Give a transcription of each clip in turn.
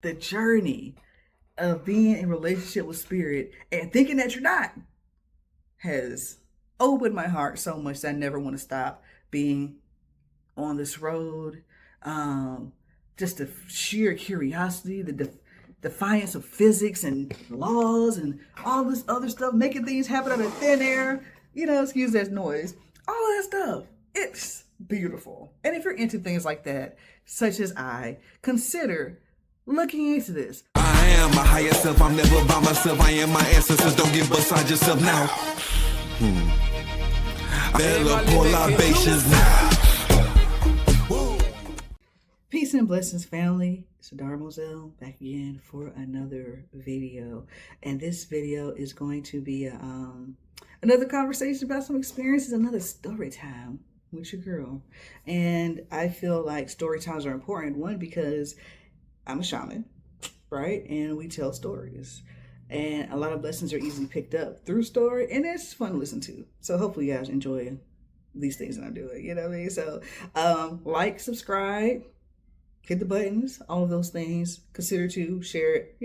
the journey of being in relationship with spirit and thinking that you're not has opened my heart so much that I never want to stop being on this road. Um, just the sheer curiosity, the defiance of physics and laws and all this other stuff, making things happen out of thin air. Excuse that noise. All of that stuff. It's beautiful. And if you're into things like that, such as I, consider looking into this. I am my higher self, I'm never by myself. I am my ancestors, don't get beside yourself now. Bella pour libations now. Peace and blessings, family. It's Adara Moselle back again for another video. And this video is going to be another conversation about some experiences, another story time with your girl. And I feel like story times are important. One, because I'm a shaman, right? And we tell stories. And a lot of lessons are easily picked up through story, and it's fun to listen to. So hopefully you guys enjoy these things that I'm doing, you know what I mean? So like, subscribe, hit the buttons, all of those things. Consider to share it,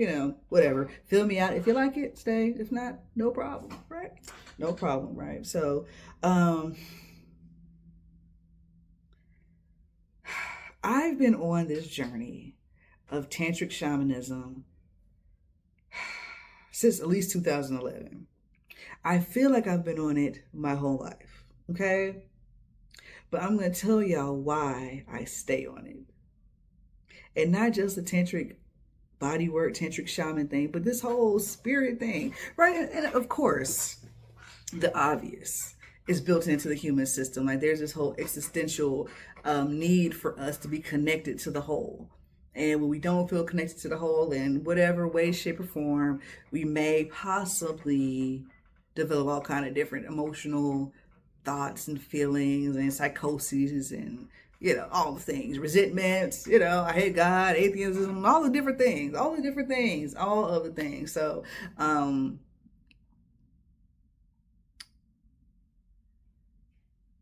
whatever. Fill me out. If you like it, stay. If not, no problem, right? No problem, right? So I've been on this journey of tantric shamanism since at least 2011. I feel like I've been on it my whole life, okay? But I'm going to tell y'all why I stay on it. And not just the tantric bodywork, tantric shaman thing, but this whole spirit thing, right? And of course, the obvious is built into the human system. Like there's this whole existential need for us to be connected to the whole. And when we don't feel connected to the whole in whatever way, shape, or form, we may possibly develop all kind of different emotional thoughts and feelings and psychoses and, all the things, resentments, I hate God, atheism, all the different things. So,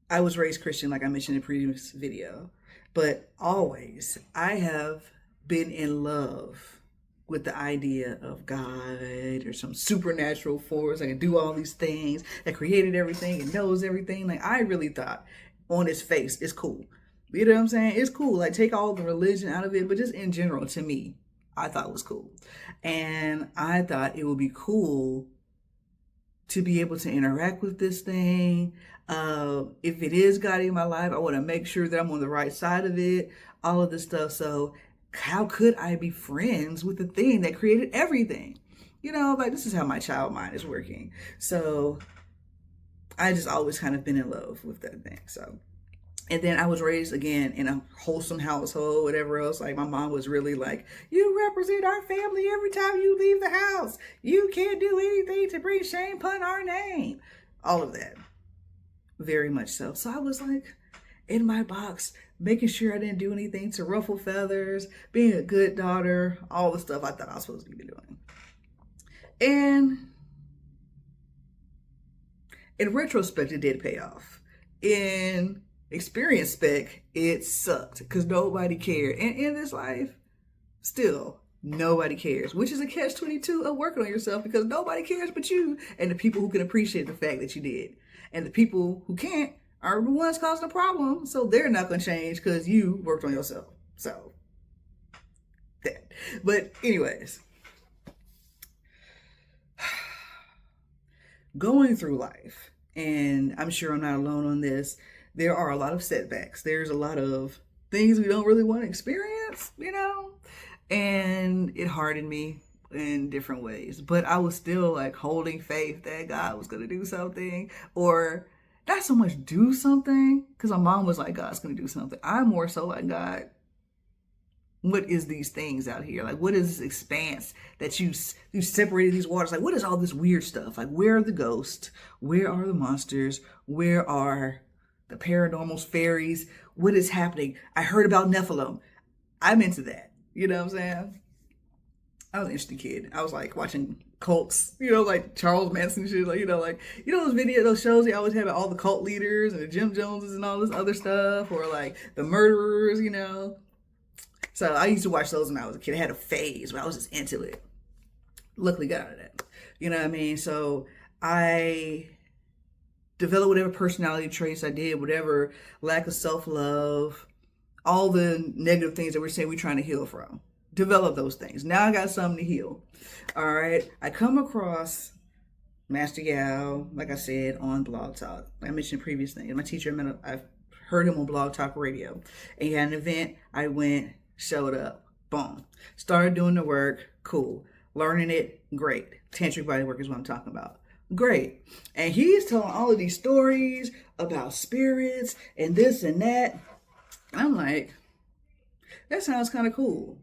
I was raised Christian, like I mentioned in the previous video, but always I have been in love with the idea of God or some supernatural force that can do all these things, that created everything and knows everything. Like I really thought on its face, it's cool. You know what I'm saying? It's cool. Like take all the religion out of it, but just in general, to me, I thought it was cool. And I thought it would be cool to be able to interact with this thing. If it is God in my life, I want to make sure that I'm on the right side of it, all of this stuff. So how could I be friends with the thing that created everything? Like this is how my child mind is working. So I just always kind of been in love with that thing. So, and then I was raised again in a wholesome household, whatever else. Like my mom was really like, you represent our family every time you leave the house. You can't do anything to bring shame upon our name. All of that. Very much so. So I was like in my box, making sure I didn't do anything to ruffle feathers, being a good daughter, all the stuff I thought I was supposed to be doing. And in retrospect, it did pay off. In experience spec, it sucked because nobody cared. And in this life, still, nobody cares, which is a catch-22 of working on yourself because nobody cares but you and the people who can appreciate the fact that you did. And the people who can't are the ones causing the problem, so they're not going to change because you worked on yourself. So, that. But anyways, going through life, and I'm sure I'm not alone on this, there are a lot of setbacks. There's a lot of things we don't really want to experience, and it hardened me in different ways. But I was still like holding faith that God was going to do something, or not so much do something, because my mom was like, God's going to do something. I'm more so like, God, what is these things out here? Like, what is this expanse that you separated these waters? Like, what is all this weird stuff? Like, where are the ghosts? Where are the monsters? Where are the paranormal fairies? What is happening? I heard about Nephilim. I'm into that. You know what I'm saying? I was an interesting kid. I was like watching cults, like Charles Manson shit, those videos, those shows they always have all the cult leaders and the Jim Joneses and all this other stuff, or like the murderers, So I used to watch those when I was a kid. I had a phase where I was just into it. Luckily got out of that. You know what I mean? So I developed whatever personality traits I did, whatever lack of self-love, all the negative things that we're saying we're trying to heal from. Develop those things. Now I got something to heal. All right. I come across Master Yao, like I said, on Blog Talk. I mentioned previous things. My teacher, I've heard him on Blog Talk Radio. And he had an event. I went, showed up, boom. Started doing the work, cool. Learning it, great. Tantric body work is what I'm talking about. Great. And he's telling all of these stories about spirits and this and that. I'm like, that sounds kind of cool.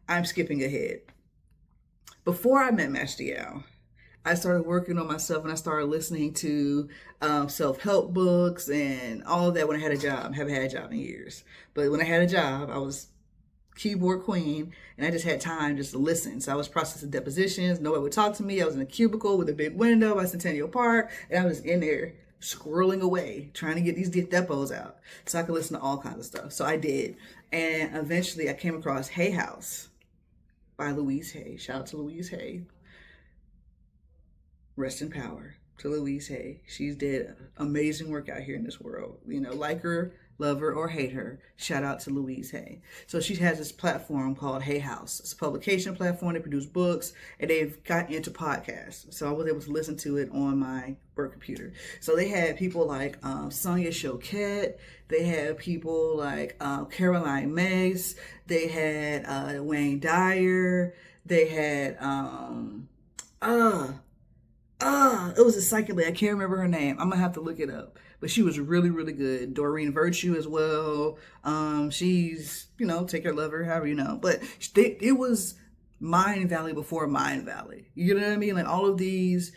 I'm skipping ahead. Before I met Master Yao, I started working on myself and I started listening to self-help books and all of that when I had a job. I haven't had a job in years. But when I had a job, I was keyboard queen and I just had time just to listen. So I was processing depositions. Nobody would talk to me. I was in a cubicle with a big window by Centennial Park and I was in there squirreling away trying to get these depots out so I could listen to all kinds of stuff. So I did. And eventually I came across Hay House by Louise Hay. Shout out to Louise Hay. Rest in power to Louise Hay. She's did amazing work out here in this world. You know, like her, love her, or hate her, shout out to Louise Hay. So she has this platform called Hay House. It's a publication platform. They produce books, and they've got into podcasts. So I was able to listen to it on my work computer. So they had people like Sonia Choquette. They had people like Caroline Mace. They had Wayne Dyer. They had it was a psychic lady. I can't remember her name. I'm gonna have to look it up. But she was really, really good. Doreen Virtue as well. She's, you know, take your lover, however you know. But it was Mind Valley before Mind Valley. You know what I mean? Like all of these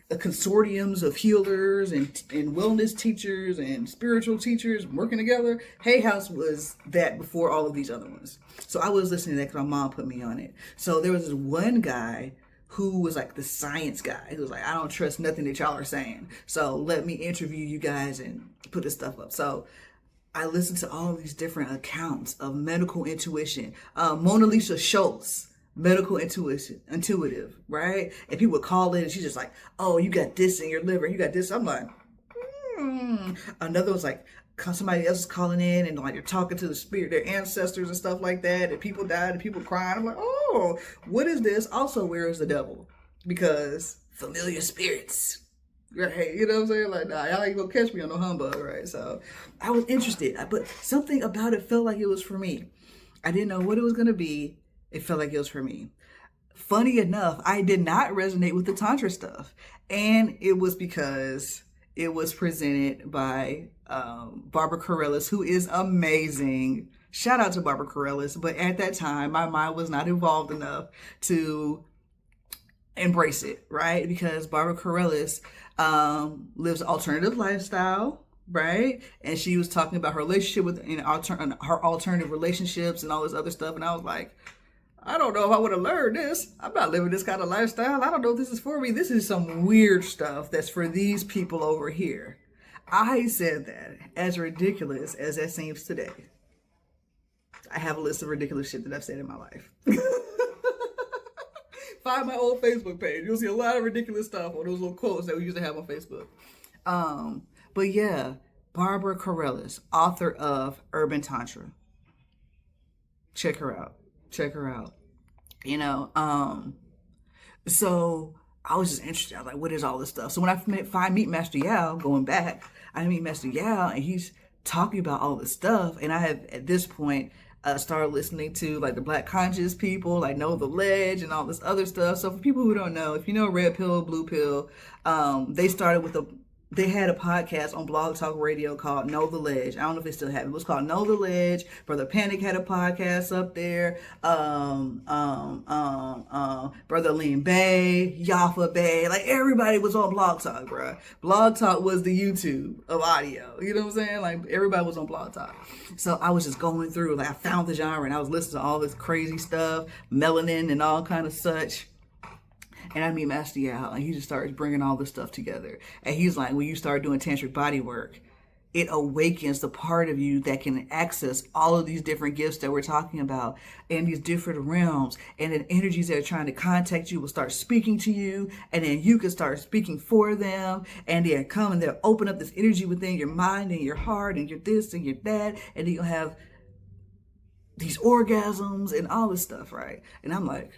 consortiums of healers and wellness teachers and spiritual teachers working together. Hay House was that before all of these other ones. So I was listening to that because my mom put me on it. So there was this one guy who was like the science guy. He was like, I don't trust nothing that y'all are saying. So let me interview you guys and put this stuff up. So I listened to all of these different accounts of medical intuition. Mona Lisa Schultz, medical intuitive, right? And people would call in and she's just like, oh, you got this in your liver. You got this. I'm like, Another was like, somebody else is calling in and like they're talking to the spirit, their ancestors and stuff like that, and people died and people crying. I'm like, oh, what is this? Also, where is the devil? Because familiar spirits, right? You know what I'm saying? Like, nah, y'all ain't gonna catch me on no humbug, right? So I was interested, but something about it felt like it was for me. I didn't know what it was gonna be. It felt like it was for me. Funny enough, I did not resonate with the Tantra stuff, and it was because it was presented by Barbara Carrellas, who is amazing. Shout out to Barbara Carrellas. But at that time, my mind was not evolved enough to embrace it, right? Because Barbara Carrellas lives an alternative lifestyle, right? And she was talking about her relationship with her alternative relationships and all this other stuff. And I was like, I don't know if I would have learned this. I'm not living this kind of lifestyle. I don't know if this is for me. This is some weird stuff that's for these people over here. I said that, as ridiculous as that seems today. I have a list of ridiculous shit that I've said in my life. Find my old Facebook page. You'll see a lot of ridiculous stuff on those little quotes that we used to have on Facebook. But yeah, Barbara Carrellas, author of Urban Tantra. Check her out. Check her out. You know, so I was just interested. I was like, what is all this stuff? So when I meet Master Yao, going back, I meet Master Yao and he's talking about all this stuff. And I have, at this point, started listening to like the Black Conscious people, like Know the Ledge and all this other stuff. So for people who don't know, if you know Red Pill, Blue Pill, they had a podcast on Blog Talk Radio called Know the Ledge. I don't know if they still have it. It was called Know the Ledge. Brother Panic had a podcast up there. Brother Lean Bay, Yafa Bay, like everybody was on Blog Talk, bro. Blog Talk was the YouTube of audio. You know what I'm saying? Like everybody was on Blog Talk. So I was just going through, like I found the genre and I was listening to all this crazy stuff, melanin and all kind of such. And I meet Master Yao, and he just starts bringing all this stuff together. And he's like, when you start doing tantric body work, it awakens the part of you that can access all of these different gifts that we're talking about and these different realms. And then energies that are trying to contact you will start speaking to you, and then you can start speaking for them, and they'll come and they'll open up this energy within your mind and your heart and your this and your that, and then you'll have these orgasms and all this stuff, right? And I'm like,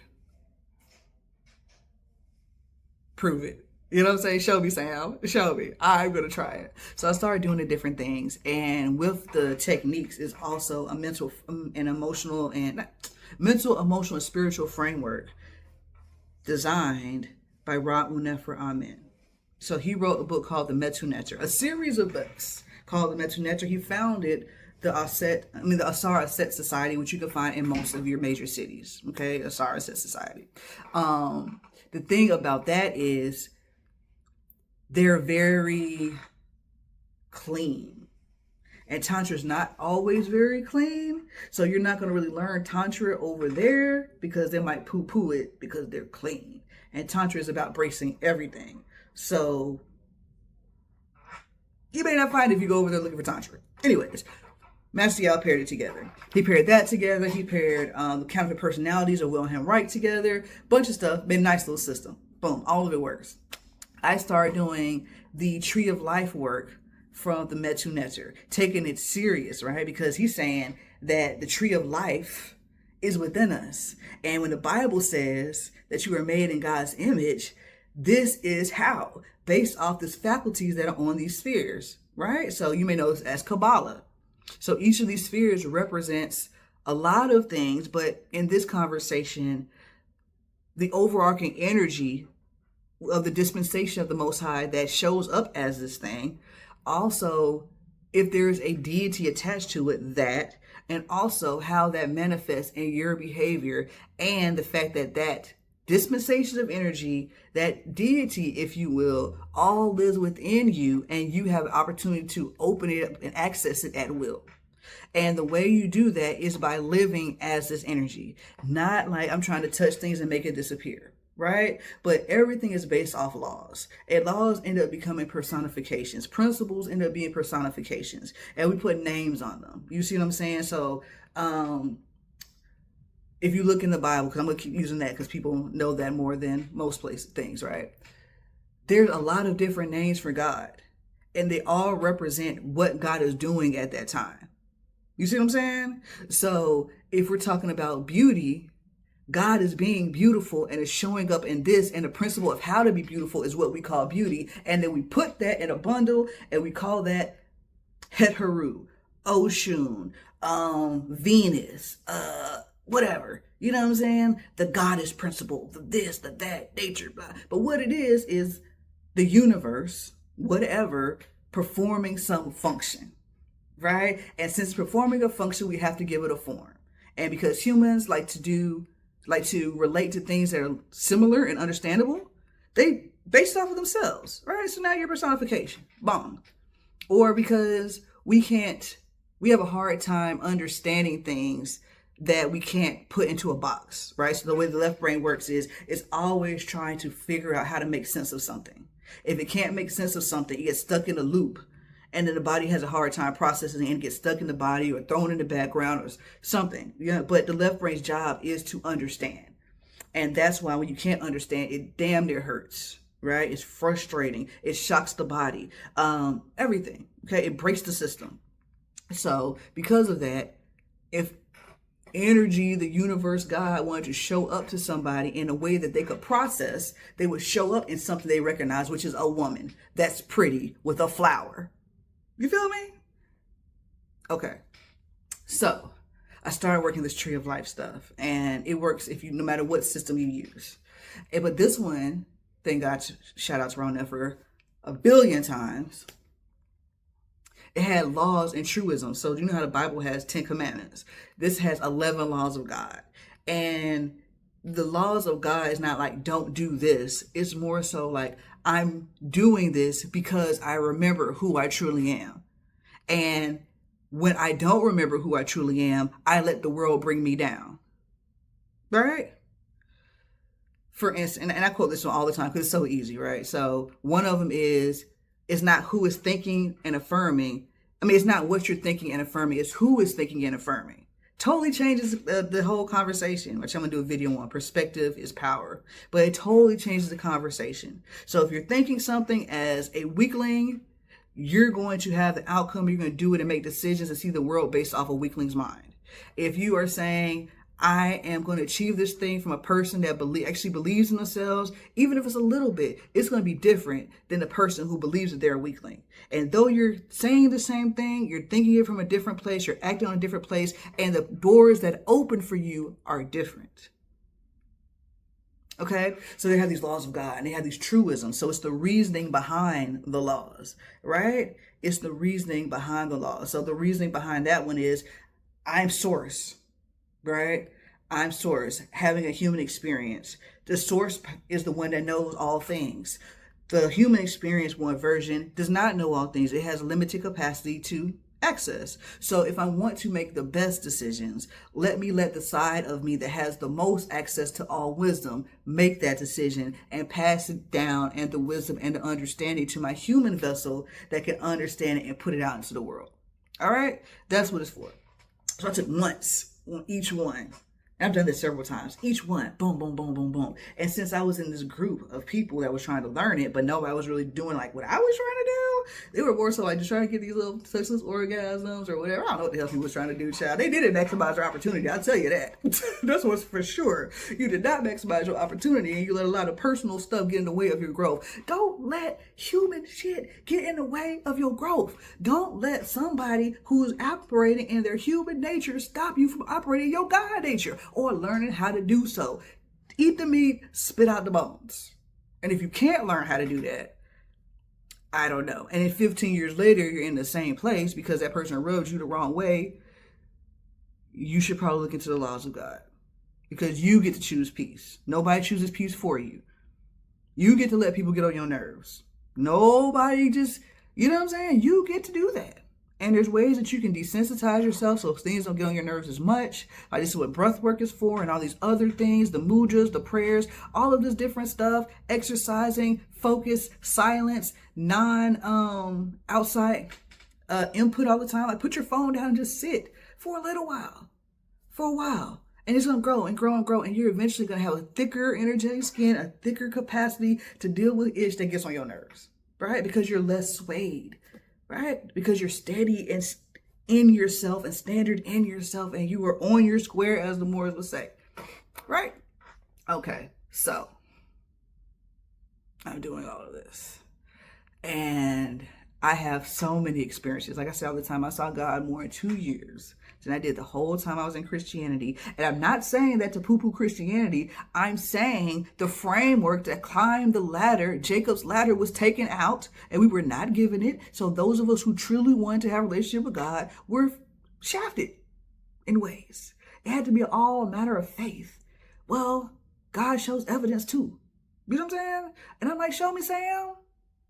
prove it. You know what I'm saying? Show me, Sam. Show me. I'm going to try it. So I started doing the different things. And with the techniques is also a mental and emotional and spiritual framework designed by Ra Unefer Amen. So he wrote a book called The Metu Neter, a series of books called The Metu Neter. He founded the Asar Aset Society, which you can find in most of your major cities. Okay, Asar Aset Society. The thing about that is they're very clean. And Tantra is not always very clean. So you're not going to really learn Tantra over there because they might poo-poo it because they're clean. And Tantra is about bracing everything. So you may not find it if you go over there looking for Tantra. Anyways, Master Yao paired it together. He paired that together. He paired the counterfeit personalities of Wilhelm Reich together. Bunch of stuff. Made a nice little system. Boom. All of it works. I started doing the Tree of Life work from the Metu Neter, taking it serious, right? Because he's saying that the Tree of Life is within us. And when the Bible says that you are made in God's image, this is how, based off these faculties that are on these spheres, right? So you may know this as Kabbalah. So each of these spheres represents a lot of things, but in this conversation, the overarching energy of the dispensation of the Most High that shows up as this thing. Also, if there's a deity attached to it, that, and also how that manifests in your behavior, and the fact that that dispensation of energy, that deity, if you will, all lives within you, and you have the opportunity to open it up and access it at will. And the way you do that is by living as this energy, not like I'm trying to touch things and make it disappear. Right? But everything is based off laws. And laws end up becoming personifications. Principles end up being personifications. And we put names on them. You see what I'm saying? So if you look in the Bible, because I'm going to keep using that because people know that more than most things, right? There's a lot of different names for God. And they all represent what God is doing at that time. You see what I'm saying? So if we're talking about beauty, God is being beautiful and is showing up in this, and the principle of how to be beautiful is what we call beauty. And then we put that in a bundle and we call that Het Heru, Oshun, Venus, whatever. You know what I'm saying? The goddess principle, the this, the that, nature, blah. But what it is the universe, whatever, performing some function, right? And since performing a function, we have to give it a form. And because humans like to relate to things that are similar and understandable, they based off of themselves, right? So now you're personification, bong. Or because we have a hard time understanding things that we can't put into a box, right? So the way the left brain works is it's always trying to figure out how to make sense of something. If it can't make sense of something, it gets stuck in a loop. And then the body has a hard time processing it and gets stuck in the body or thrown in the background or something. Yeah, but the left brain's job is to understand. And that's why when you can't understand, it damn near hurts, right? It's frustrating. It shocks the body. Everything, okay? It breaks the system. So because of that, if energy, the universe, God wanted to show up to somebody in a way that they could process, they would show up in something they recognize, which is a woman that's pretty with a flower. You feel me? Okay. So I started working this Tree of Life stuff, and it works no matter what system you use. But this one, thank God, shout out to Ron Nefer a billion times. It had laws and truisms. So you know how the Bible has 10 commandments. This has 11 laws of God. And the laws of God is not like, don't do this. It's more so like, I'm doing this because I remember who I truly am. And when I don't remember who I truly am, I let the world bring me down. Right? For instance, and I quote this one all the time because it's so easy, right? So one of them is, it's not who is thinking and affirming, I mean, it's not what you're thinking and affirming, it's who is thinking and affirming. Totally changes the whole conversation, which I'm gonna do a video on. Perspective is power, but it totally changes the conversation. So if you're thinking something as a weakling, you're going to have the outcome, you're going to do it and make decisions and see the world based off a weakling's mind. If you are saying, I am going to achieve this thing from a person that actually believes in themselves, even if it's a little bit, it's going to be different than the person who believes that they're a weakling. And though you're saying the same thing, you're thinking it from a different place, you're acting on a different place, and the doors that open for you are different. Okay, so they have these laws of God and they have these truisms. So it's the reasoning behind the laws, right? It's the reasoning behind the laws. So the reasoning behind that one is I'm source, right? I'm source, having a human experience. The source is the one that knows all things. The human experience, one version, does not know all things. It has limited capacity to access. So if I want to make the best decisions, let the side of me that has the most access to all wisdom make that decision and pass it down, and the wisdom and the understanding to my human vessel that can understand it and put it out into the world. All right, that's what it's for. So I took once on each one. I've done this several times. Each one, boom, boom, boom, boom, boom. And since I was in this group of people that was trying to learn it, but nobody was really doing like what I was trying to do, they were more so like just trying to get these little sexless orgasms or whatever. I don't know what the hell people was trying to do, child. They didn't maximize their opportunity. I'll tell you that. That's what's for sure. You did not maximize your opportunity, and you let a lot of personal stuff get in the way of your growth. Don't let human shit get in the way of your growth. Don't let somebody who's operating in their human nature stop you from operating your God nature or learning how to do so. Eat the meat, spit out the bones. And if you can't learn how to do that, I don't know. And if 15 years later, you're in the same place because that person rubbed you the wrong way, you should probably look into the laws of God, because you get to choose peace. Nobody chooses peace for you. You get to let people get on your nerves. Nobody just, you know what I'm saying? You get to do that. And there's ways that you can desensitize yourself so things don't get on your nerves as much. Like, this is what breath work is for, and all these other things, the mudras, the prayers, all of this different stuff, exercising, focus, silence, outside input all the time. Like, put your phone down and just sit for a little while, And it's going to grow and grow and grow. And you're eventually going to have a thicker energetic skin, a thicker capacity to deal with itch that gets on your nerves, right? Because you're less swayed. Right? Because you're steady and in yourself and standard in yourself, and you are on your square, as the Moors would say. Right? Okay, so I'm doing all of this. And I have so many experiences. Like I say all the time, I saw God more in 2 years than I did the whole time I was in Christianity. And I'm not saying that to poo-poo Christianity. I'm saying the framework that climbed the ladder, Jacob's ladder, was taken out and we were not given it. So those of us who truly wanted to have a relationship with God were shafted in ways. It had to be all a matter of faith. Well, God shows evidence too. You know what I'm saying? And I'm like, show me, Sam.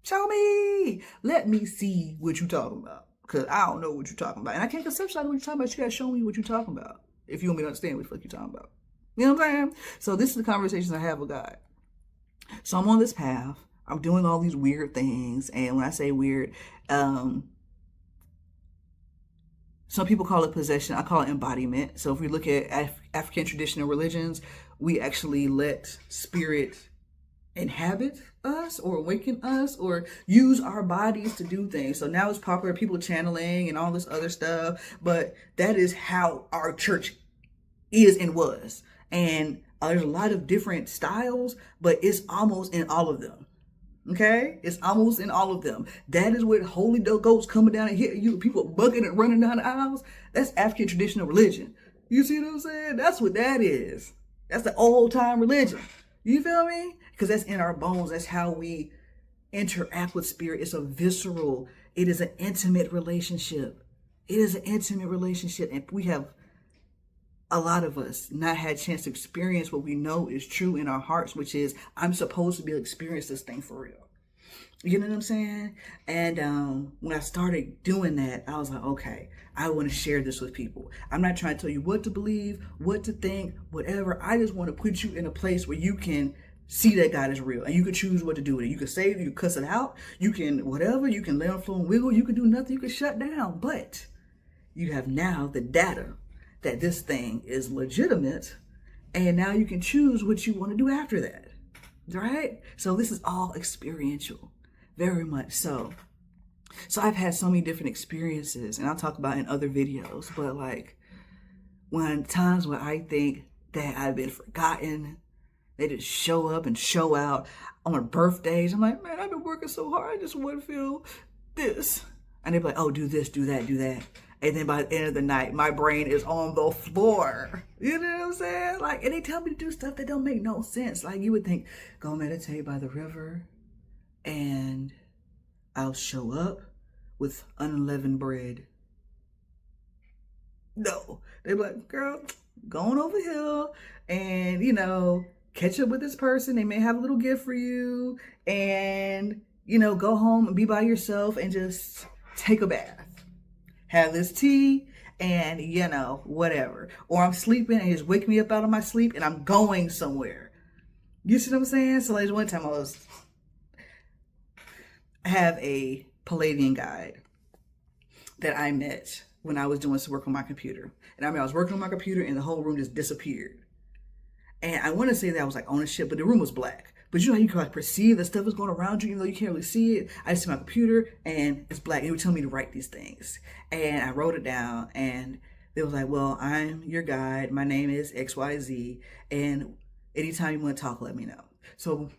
Show me. Let me see what you're talking about. Because I don't know what you're talking about. And I can't conceptualize what you're talking about. You got to show me what you're talking about if you want me to understand what the fuck you're talking about. You know what I'm saying? So this is the conversations I have with God. So I'm on this path. I'm doing all these weird things. And when I say weird, some people call it possession. I call it embodiment. So if we look at African traditional religions, we actually let spirit inhabit us or awaken us or use our bodies to do things. So now it's popular, people channeling and all this other stuff, but that is how our church is and was. And there's a lot of different styles, but it's almost in all of them. Okay? It's almost in all of them. That is what Holy Ghost coming down and hitting you, people bucking and running down the aisles. That's African traditional religion. You see what I'm saying? That's what that is. That's the old time religion. You feel me? Because that's in our bones. That's how we interact with spirit. It's a visceral, it is an intimate relationship. It is an intimate relationship. And we have, a lot of us, not had a chance to experience what we know is true in our hearts, which is, I'm supposed to be able to experience this thing for real. You know what I'm saying? And when I started doing that, I was like, okay, I want to share this with people. I'm not trying to tell you what to believe, what to think, whatever. I just want to put you in a place where you can see that God is real, and you can choose what to do with it. You can save it, you can cuss it out, you can whatever, you can lay on the floor and wiggle, you can do nothing, you can shut down. But you have now the data that this thing is legitimate, and now you can choose what you want to do after that, right? So this is all experiential, very much so. So I've had so many different experiences, and I'll talk about in other videos, but like when times when I think that I've been forgotten, they just show up and show out on birthdays. I'm like, man, I've been working so hard. I just want to feel this. And they're like, oh, do this, do that, do that. And then by the end of the night, my brain is on the floor. You know what I'm saying? Like, and they tell me to do stuff that don't make no sense. Like, you would think, go meditate by the river, and I'll show up with unleavened bread. No. They're like, girl, going over here and, you know, catch up with this person. They may have a little gift for you, and, you know, go home and be by yourself and just take a bath. Have this tea and, you know, whatever. Or I'm sleeping and just wake me up out of my sleep and I'm going somewhere. You see what I'm saying? So like one time I have a Palladian guide that I met when I was doing some work on my computer. And I mean, I was working on my computer and the whole room just disappeared. And I want to say that I was like on a ship, but the room was black. But you know how you can like perceive that stuff is going around you, even though you can't really see it. I just see my computer and it's black. It would tell me to write these things. And I wrote it down, and they was like, well, I'm your guide. My name is XYZ. And anytime you want to talk, let me know. So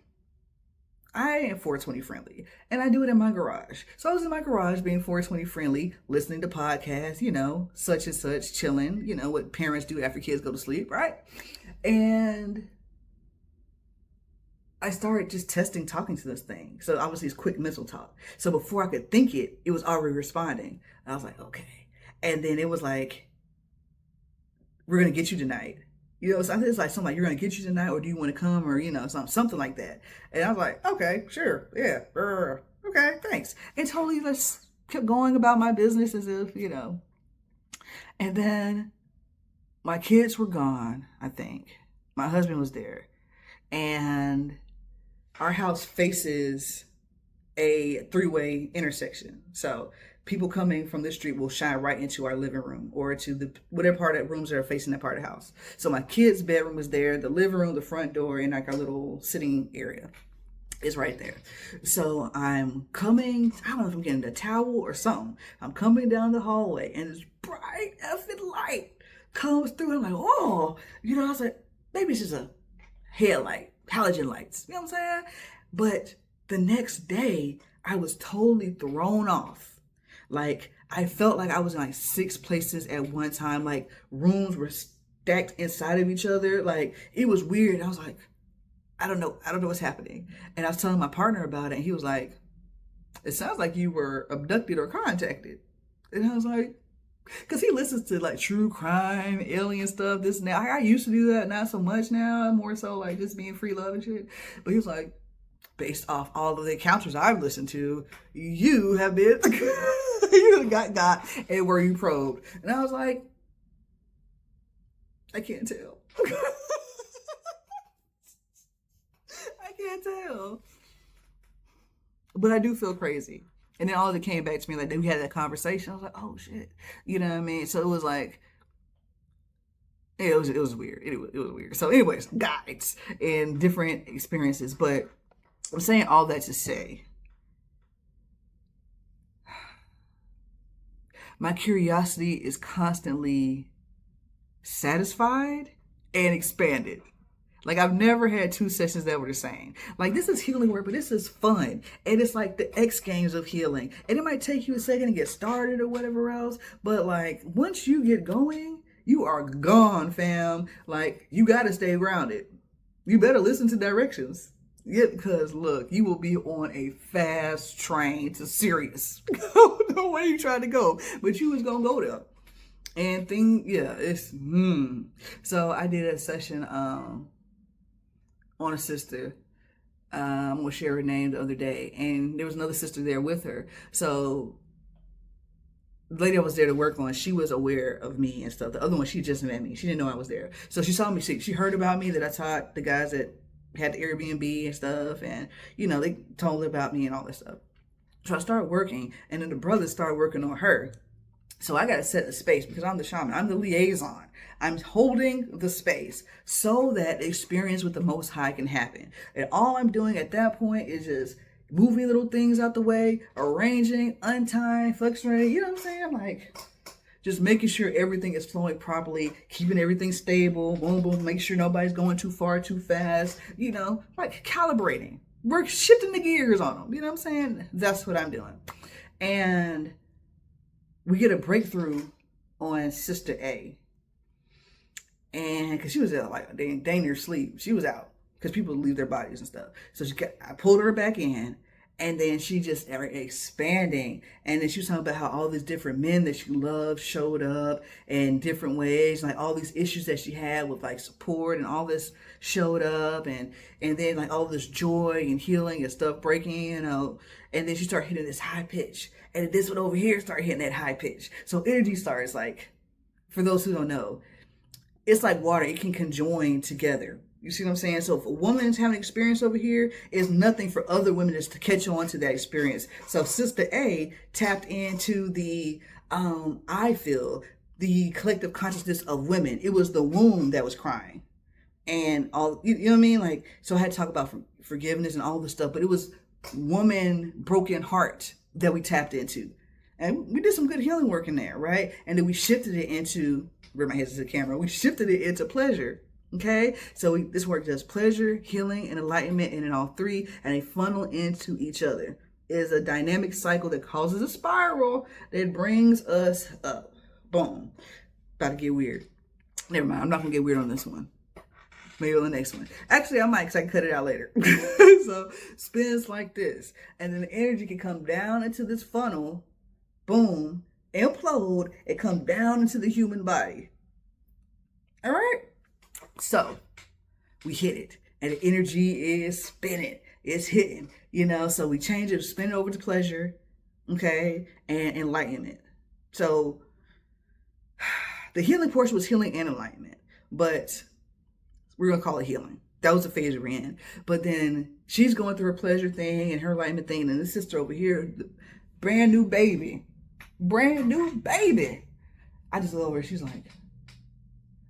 I am 420 friendly, and I do it in my garage. So I was in my garage being 420 friendly, listening to podcasts, you know, such and such, chilling, you know, what parents do after kids go to sleep, right? And I started just testing talking to this thing. So obviously it's quick mental talk. So before I could think it, it was already responding. I was like, okay. And then it was like, we're going to get you tonight. You know, so it's like something like, you're going to get you tonight, or do you want to come, or, you know, something like that. And I was like, okay, sure. Yeah. Okay, thanks. And totally just kept going about my business as if, you know. And then my kids were gone, I think. My husband was there. And our house faces a three-way intersection. So people coming from the street will shine right into our living room or to the whatever part of rooms that are facing that part of the house. So my kids' bedroom was there, the living room, the front door, and like our little sitting area is right there. So I'm coming, I don't know if I'm getting a towel or something. I'm coming down the hallway, and this bright effing light comes through. I'm like, oh, you know, I was like, maybe it's just a headlight, halogen lights, you know what I'm saying? But the next day, I was totally thrown off. Like, I felt like I was in like 6 places at one time. Like, rooms were stacked inside of each other. Like, it was weird. I was like, I don't know what's happening. And I was telling my partner about it, and he was like, it sounds like you were abducted or contacted. And I was like, because he listens to like true crime, alien stuff, this and that. I used to do that, not so much now. I'm more so like just being free love and shit. But he was like, based off all of the encounters I've listened to, you have been, you got, and were you probed? And I was like, I can't tell. I can't tell. But I do feel crazy. And then all of it came back to me, like, we had that conversation. I was like, oh, shit. You know what I mean? So it was like, it was weird. It was weird. So anyways, guides and different experiences. But I'm saying all that to say, my curiosity is constantly satisfied and expanded. Like, I've never had 2 sessions that were the same. Like, this is healing work, but this is fun. And it's like the X Games of healing. And it might take you a second to get started or whatever else. But, like, once you get going, you are gone, fam. Like, you got to stay grounded. You better listen to directions. Yeah, because, look, you will be on a fast train to Sirius. No way you trying to go. But you was going to go there. And it's, So I did a session, on a sister. I'm gonna share her name the other day, and there was another sister there with her. So the lady I was there to work on, she was aware of me and stuff. The other one, she just met me. She didn't know I was there. So she saw me. She heard about me, that I taught the guys at had the Airbnb and stuff, and they told her about me and all this stuff. So I started working, and then the brothers started working on her. So I got to set the space because I'm the shaman. I'm the liaison. I'm holding the space so that the experience with the Most High can happen. And all I'm doing at that point is just moving little things out the way, arranging, untying, fluctuating. You know what I'm saying? Like, just making sure everything is flowing properly, keeping everything stable, boom, boom, make sure nobody's going too far, too fast, like calibrating. We're shifting the gears on them. You know what I'm saying? That's what I'm doing. And we get a breakthrough on Sister A. And because she was out, like, they near sleep. She was out because people leave their bodies and stuff. So I pulled her back in. And then she just expanding. And then she was talking about how all these different men that she loved showed up in different ways. Like all these issues that she had with like support and all this showed up. And then like all this joy and healing and stuff breaking, And then she started hitting this high pitch. And this one over here started hitting that high pitch. So energy starts like, for those who don't know, it's like water. It can conjoin together. You see what I'm saying? So if a woman is having an experience over here, it's nothing for other women just to catch on to that experience. So Sister A tapped into the, I feel, the collective consciousness of women. It was the womb that was crying. And all, you know what I mean? Like, so I had to talk about forgiveness and all this stuff, but it was woman broken heart that we tapped into. And we did some good healing work in there, right? And then we shifted it into, where my head's to the camera, we shifted it into pleasure. Okay, so this work does pleasure, healing, and enlightenment, and in all three, and they funnel into each other. It is a dynamic cycle that causes a spiral that brings us up. Boom. About to get weird. Never mind, I'm not gonna get weird on this one. Maybe on the next one. Actually, I might, because I can cut it out later. So, spins like this, and then the energy can come down into this funnel, boom, implode, and come down into the human body. All right? So we hit it, and the energy is spinning, it's hitting, so we change it, spin it over to pleasure, okay, and enlightenment. So the healing portion was healing and enlightenment, but we're going to call it healing. That was the phase we're in. But then she's going through her pleasure thing and her enlightenment thing, and this sister over here, brand new baby. I just love her. She's like,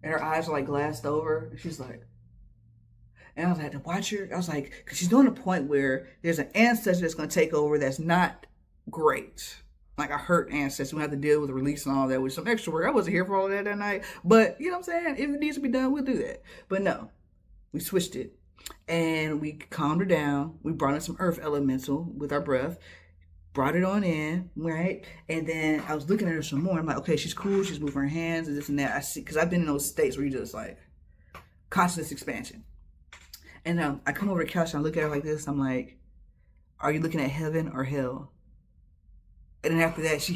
and her eyes are like glassed over. She's like, and I was like, to watch her, I was like, because she's doing a point where there's an ancestor that's going to take over that's not great. Like a hurt ancestor. We have to deal with the release and all that with some extra work. I wasn't here for all that night. But, you know what I'm saying? If it needs to be done, we'll do that. But no, we switched it. And we calmed her down. We brought in some earth elemental with our breath. Brought it on in, right? And then I was looking at her some more. I'm like, okay, she's cool. She's moving her hands and this and that. I see, because I've been in those states where you just like consciousness expansion. And I come over to the couch and I look at her like this. I'm like, are you looking at heaven or hell? And then after that, she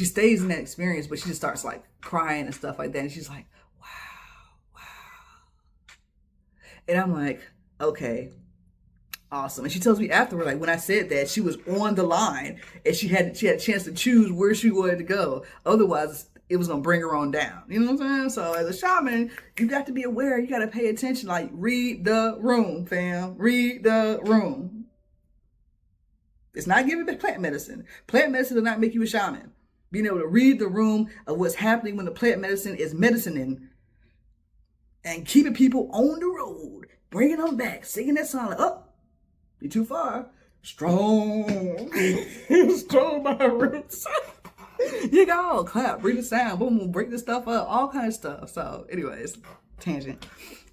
stays in that experience, but she just starts like crying and stuff like that. And she's like, wow. And I'm like, okay. Awesome. And she tells me afterward, like when I said that, she was on the line and she had a chance to choose where she wanted to go. Otherwise, it was gonna bring her on down. You know what I'm saying? So as a shaman, you got to be aware. You got to pay attention. Like read the room, fam. Read the room. It's not giving plant medicine. Plant medicine does not make you a shaman. Being able to read the room of what's happening when the plant medicine is medicining and keeping people on the road, bringing them back, singing that song like, oh. You're too far. Strong. Strong by roots. You go. Clap. Bring the sound. Boom, boom. Break this stuff up. All kind of stuff. So, anyways, tangent.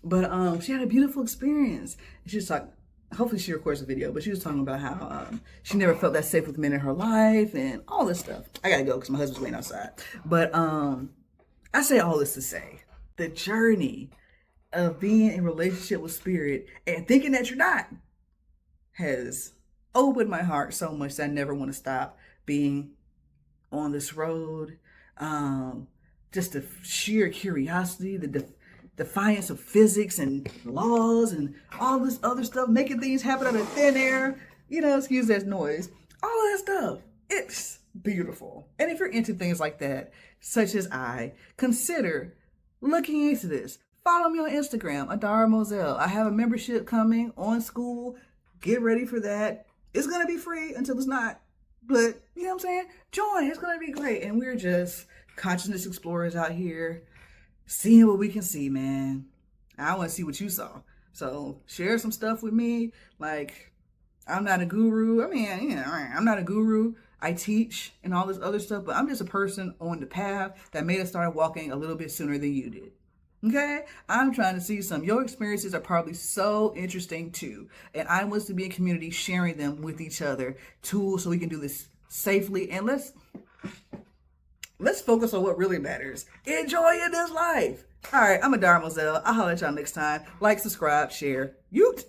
But she had a beautiful experience. She was talking. Hopefully, she records the video. But she was talking about how she never felt that safe with men in her life and all this stuff. I gotta go because my husband's waiting outside. But I say all this to say the journey of being in relationship with spirit and thinking that you're not has opened my heart so much that I never want to stop being on this road. Just the sheer curiosity, the defiance of physics and laws and all this other stuff, making things happen out of thin air. Excuse that noise. All that stuff. It's beautiful. And if you're into things like that, such as I, consider looking into this. Follow me on Instagram, Adara Moselle. I have a membership coming on school. Get ready for that. It's going to be free until it's not. But, you know what I'm saying? Join. It's going to be great. And we're just consciousness explorers out here seeing what we can see, man. I want to see what you saw. So share some stuff with me. Like, I'm not a guru. I mean, I'm not a guru. I teach and all this other stuff, but I'm just a person on the path that made us start walking a little bit sooner than you did. Okay? I'm trying to see some. Your experiences are probably so interesting too. And I want to be a community sharing them with each other, tools so we can do this safely. And let's focus on what really matters. Enjoying this life. All right, I'm Adara Moselle. I'll holler at y'all next time. Like, subscribe, share. Yoot!